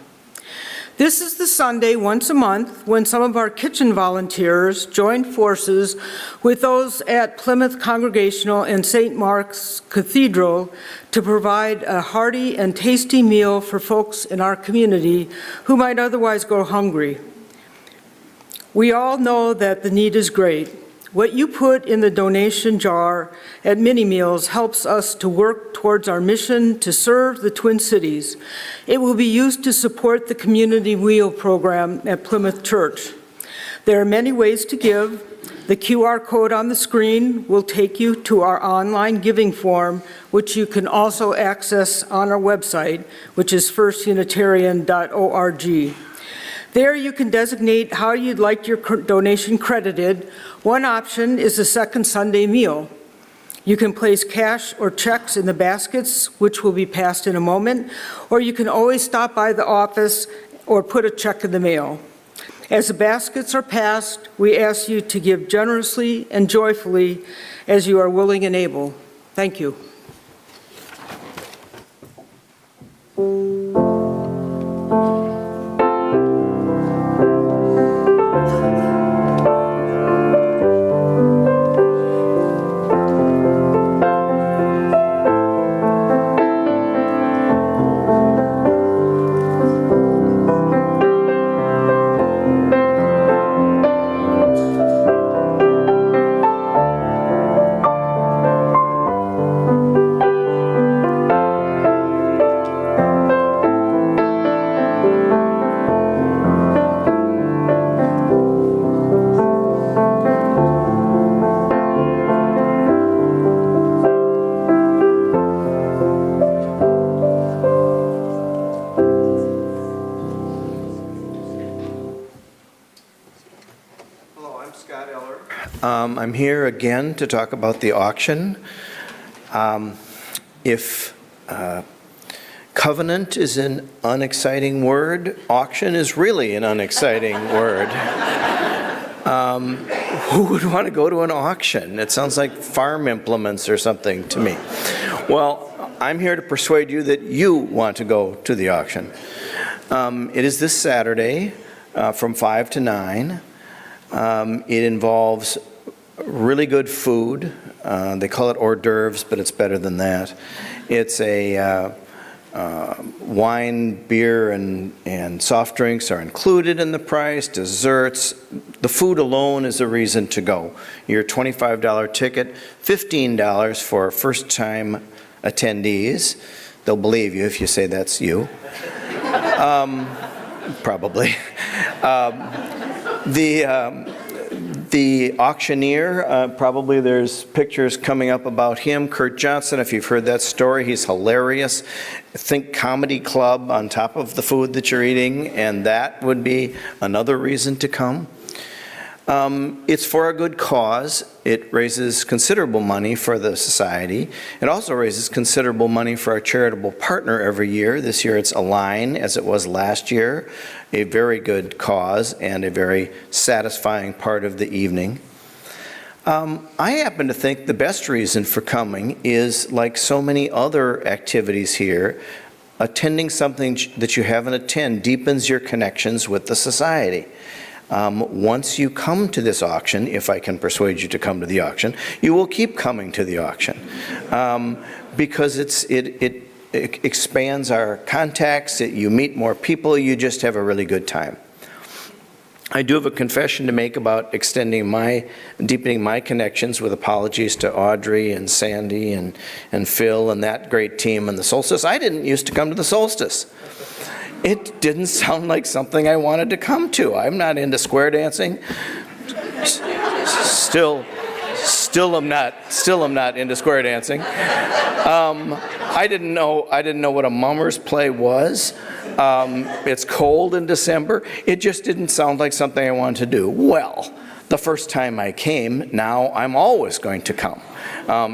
This is the Sunday once a month when some of our kitchen volunteers join forces with those at Plymouth Congregational and St. Mark's Cathedral to provide a hearty and tasty meal for folks in our community who might otherwise go hungry. We all know that the need is great. What you put in the donation jar at Mini Meals helps us to work towards our mission to serve the Twin Cities. It will be used to support the Community Wheel program at Plymouth Church. There are many ways to give. The QR code on the screen will take you to our online giving form, which you can also access on our website, which is firstunitarian.org. There you can designate how you'd like your donation credited. One option is a second Sunday meal. You can place cash or checks in the baskets, which will be passed in a moment, or you can always stop by the office or put a check in the mail. As the baskets are passed, we ask you to give generously and joyfully as you are willing and able. Thank you. I'm here again to talk about the auction. If covenant is an unexciting word, auction is really an unexciting word. Who would want to go to an auction? It sounds like farm implements or something to me. Well, I'm here to persuade you that you want to go to the auction. It is this Saturday from 5 to 9. It involves really good food. They call it hors d'oeuvres, but it's better than that. It's a wine, beer, and soft drinks are included in the price, desserts. The food alone is a reason to go. Your $25 ticket, $15 for first-time attendees. They'll believe you if you say that's you. Probably. The auctioneer, probably there's pictures coming up about him. Kurt Johnson, if you've heard that story, he's hilarious. Think comedy club on top of the food that you're eating, and that would be another reason to come. It's for a good cause. It raises considerable money for the society. It also raises considerable money for our charitable partner every year. This year it's Align, as it was last year. A very good cause and a very satisfying part of the evening. I happen to think the best reason for coming is, like so many other activities here, attending something that you haven't attended deepens your connections with the society. Once you come to this auction, if I can persuade you to come to the auction, you will keep coming to the auction because it expands our contacts, you meet more people, you just have a really good time. I do have a confession to make about deepening my connections, with apologies to Audrey and Sandy and Phil and that great team and the Solstice. I didn't used to come to the Solstice. It didn't sound like something I wanted to come to. I'm not into square dancing. Still am not into square dancing. I didn't know what a mummers play was. It's cold in December. It just didn't sound like something I wanted to do. Well, the first time I came, now I'm always going to come.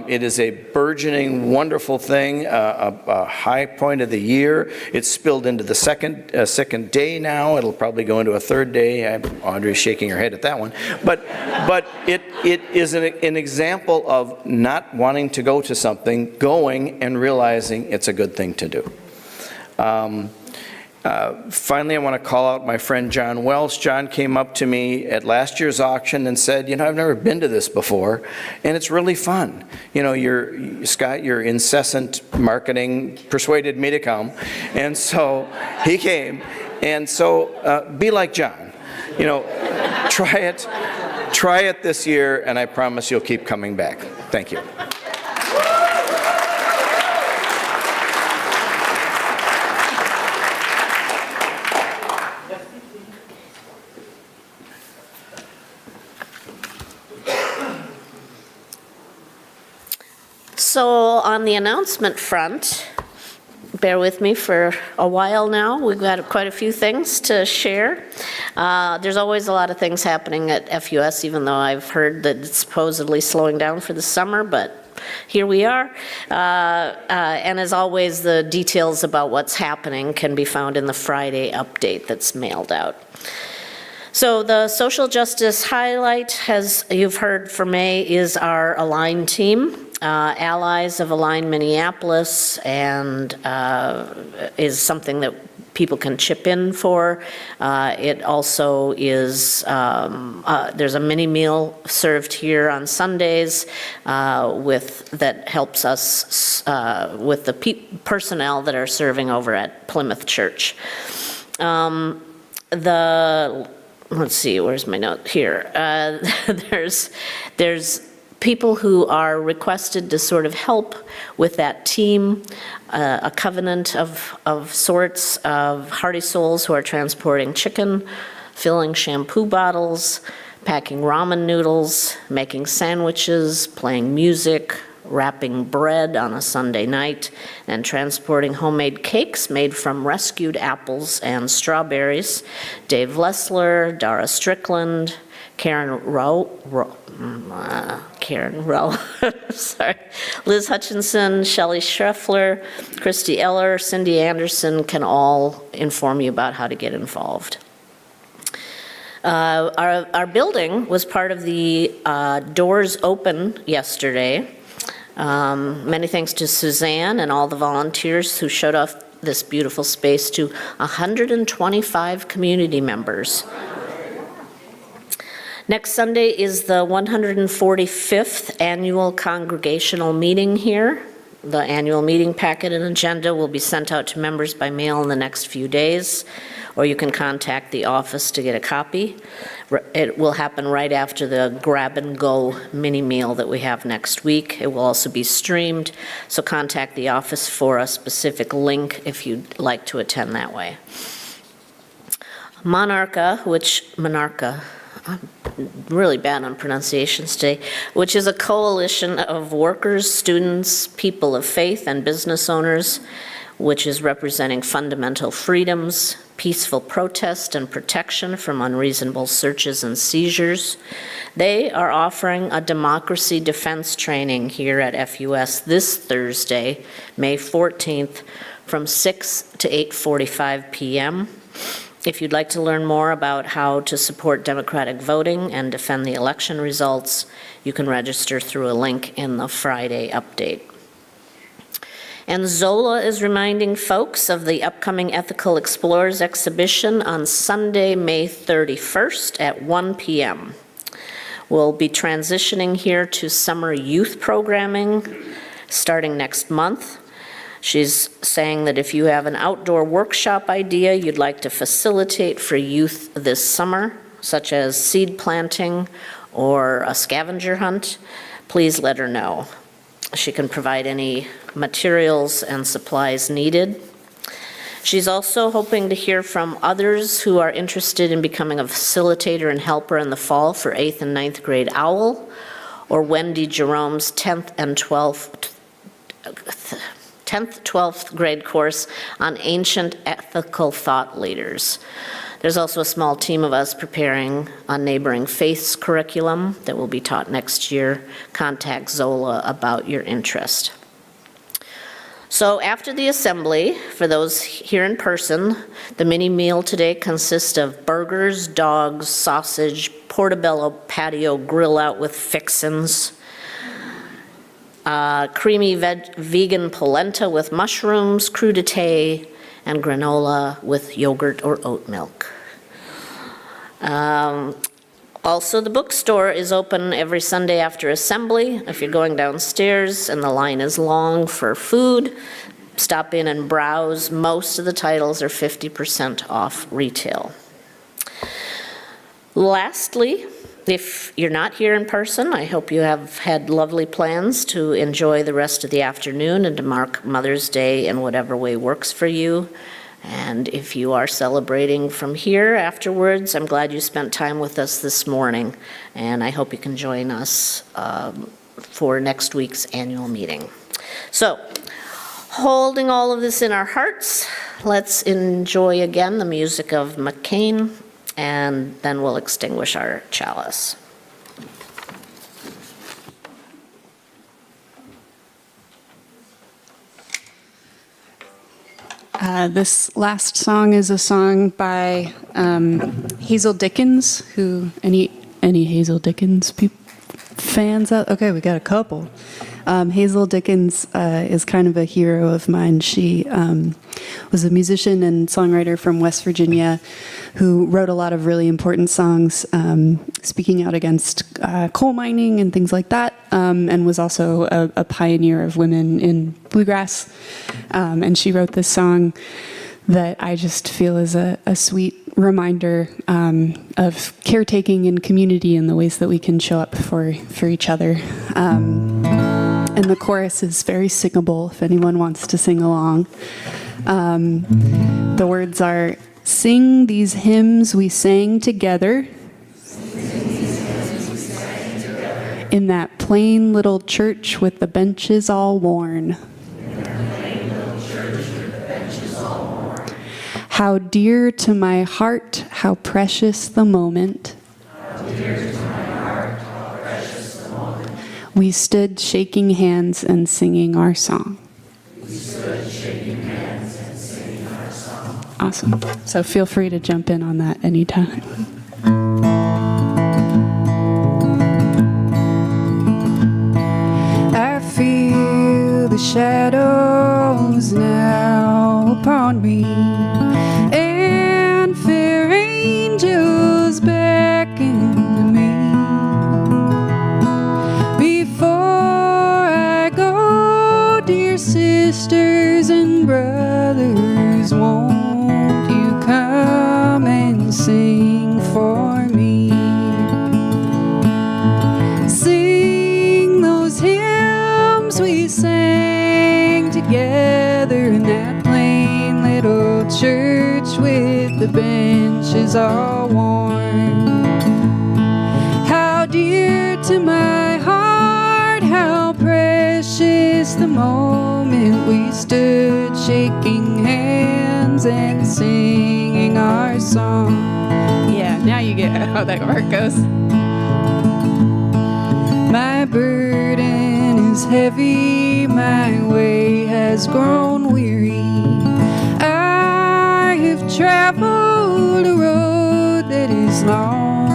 It is a burgeoning, wonderful thing, a high point of the year. It's spilled into the second day now. It'll probably go into a third day. Audrey's shaking her head at that one. But it is an example of not wanting to go to something, going and realizing it's a good thing to do. Finally, I want to call out my friend John Welsh. John came up to me at last year's auction and said, you know, I've never been to this before, and it's really fun. You know, Scott, your incessant marketing persuaded me to come, and so he came. And so be like John. You know, try it this year, and I promise you'll keep coming back. Thank you. So on the announcement front, bear with me for a while now. We've got quite a few things to share. There's always a lot of things happening at FUS, even though I've heard that it's supposedly slowing down for the summer, but here we are. And as always, the details about what's happening can be found in the Friday update that's mailed out. So the social justice highlight, as you've heard for May, is our Align team. Allies of Align Minneapolis, and is something that people can chip in for. It also is, there's a mini meal served here on Sundays that helps us with the personnel that are serving over at Plymouth Church. Let's see, where's my note here? There's people who are requested to sort of help with that team, a covenant of sorts of hearty souls who are transporting chicken, filling shampoo bottles, packing ramen noodles, making sandwiches, playing music, wrapping bread on a Sunday night, and transporting homemade cakes made from rescued apples and strawberries. Dave Lessler, Dara Strickland, Karen Rowe, sorry, Liz Hutchinson, Shelley Schreffler, Christy Eller, Cindy Anderson can all inform you about how to get involved. Our building was part of the Doors Open yesterday. Many thanks to Suzanne and all the volunteers who showed off this beautiful space to 125 community members. Next Sunday is the 145th annual congregational meeting here. The annual meeting packet and agenda will be sent out to members by mail in the next few days, or you can contact the office to get a copy. It will happen right after the grab-and-go mini meal that we have next week. It will also be streamed, so contact the office for a specific link if you'd like to attend that way. Monarcha, I'm really bad on pronunciations today, which is a coalition of workers, students, people of faith, and business owners, which is representing fundamental freedoms, peaceful protest, and protection from unreasonable searches and seizures. They are offering a democracy defense training here at FUS this Thursday, May 14th, from 6 to 8:45 p.m. If you'd like to learn more about how to support democratic voting and defend the election results, you can register through a link in the Friday update. And Zola is reminding folks of the upcoming Ethical Explorers exhibition on Sunday, May 31st at 1 p.m. We'll be transitioning here to summer youth programming starting next month. She's saying that if you have an outdoor workshop idea you'd like to facilitate for youth this summer, such as seed planting or a scavenger hunt, please let her know. She can provide any materials and supplies needed. She's also hoping to hear from others who are interested in becoming a facilitator and helper in the fall for 8th and 9th grade OWL, or Wendy Jerome's 10th and 12th grade course on ancient ethical thought leaders. There's also a small team of us preparing a neighboring faiths curriculum that will be taught next year. Contact Zola about your interest. So after the assembly, for those here in person, the mini meal today consists of burgers, dogs, sausage, portobello patio grill out with fixins, creamy vegan polenta with mushrooms, crudité, and granola with yogurt or oat milk. Also, the bookstore is open every Sunday after assembly. If you're going downstairs and the line is long for food, stop in and browse. Most of the titles are 50% off retail. Lastly, if you're not here in person, I hope you have had lovely plans to enjoy the rest of the afternoon and to mark Mother's Day in whatever way works for you. And if you are celebrating from here afterwards, I'm glad you spent time with us this morning, and I hope you can join us for next week's annual meeting. So, holding all of this in our hearts, let's enjoy again the music of McCain, and then we'll extinguish our chalice. This last song is a song by Hazel Dickens. Who any Hazel Dickens fans out? Okay, we got a couple. Hazel Dickens is kind of a hero of mine. She was a musician and songwriter from West Virginia who wrote a lot of really important songs speaking out against coal mining and things like that, and was also a pioneer of women in bluegrass. And she wrote this song that I just feel is a sweet reminder of caretaking and community and the ways that we can show up for each other. And the chorus is very singable if anyone wants to sing along. The words are, "Sing these hymns we sang together in that plain little church with the benches all worn. How dear to my heart, how precious the moment. We stood shaking hands and singing our song." Awesome. So feel free to jump in on that anytime. I feel the shadows now upon me, and fair angels beckon to me. Before I go, dear sisters and brothers, won't you come and sing for me? Sing those hymns we sang together in that plain little church with the benches all worn. How dear to my heart, how precious the moment we stood shaking hands and singing our song. Yeah, now you get how that part goes. My burden is heavy, my way has grown weary. I have traveled a road that is long,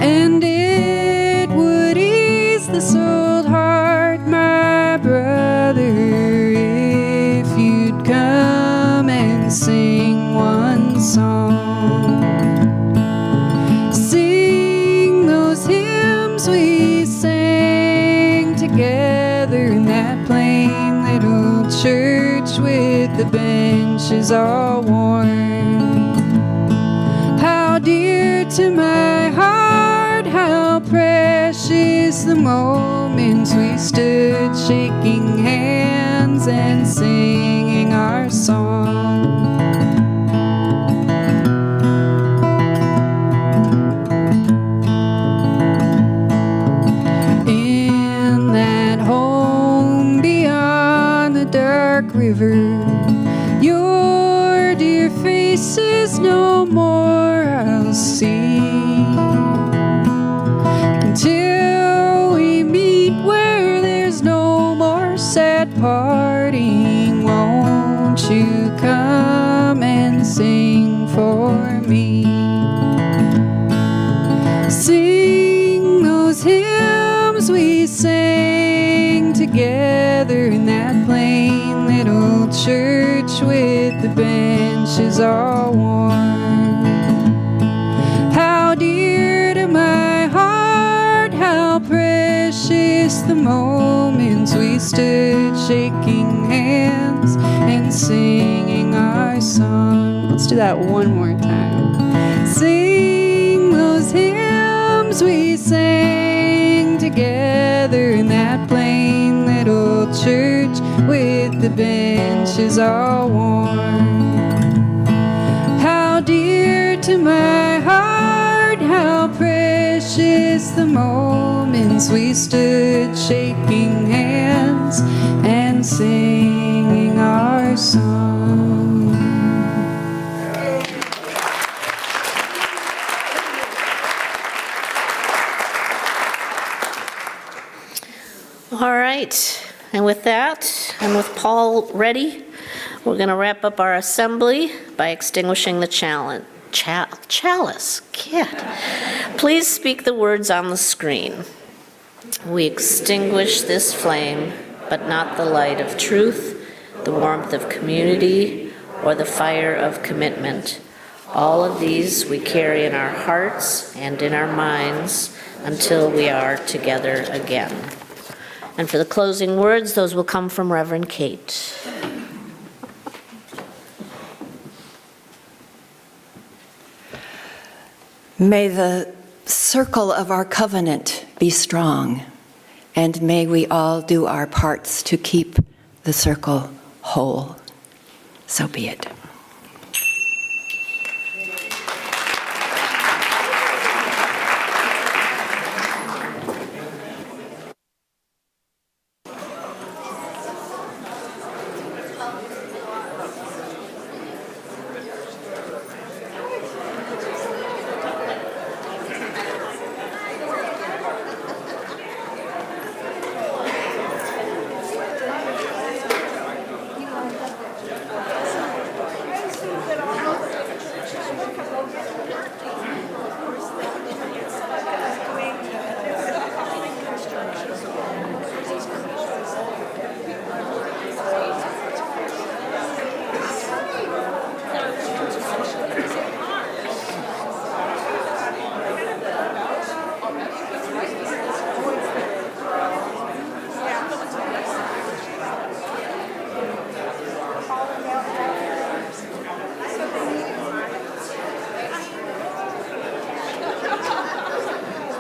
and it would ease this old heart, my brother, if you'd come and sing one song. Sing those hymns we sang together in that plain little church with the benches all worn. How dear to my heart, how precious the moments we stood shaking hands and singing our song. In that home beyond the dark river, your dear face parting, won't you come and sing for me? Sing those hymns we sang together in that plain little church with the benches all worn. How dear to my heart, how precious the moments we stood shaking hands and singing our song. Let's do that one more time. Sing those hymns we sang together in that plain little church with the benches all worn. How dear to my heart, how precious the moments we stood shaking hands and singing our song. All right, and with that, and with Paul ready, we're going to wrap up our assembly by extinguishing the chalice. Kid. Please speak the words on the screen. We extinguish this flame, but not the light of truth, the warmth of community, or the fire of commitment. All of these we carry in our hearts and in our minds until we are together again. And for the closing words, those will come from Reverend Kate. May the circle of our covenant be strong, and may we all do our parts to keep the circle whole. So be it.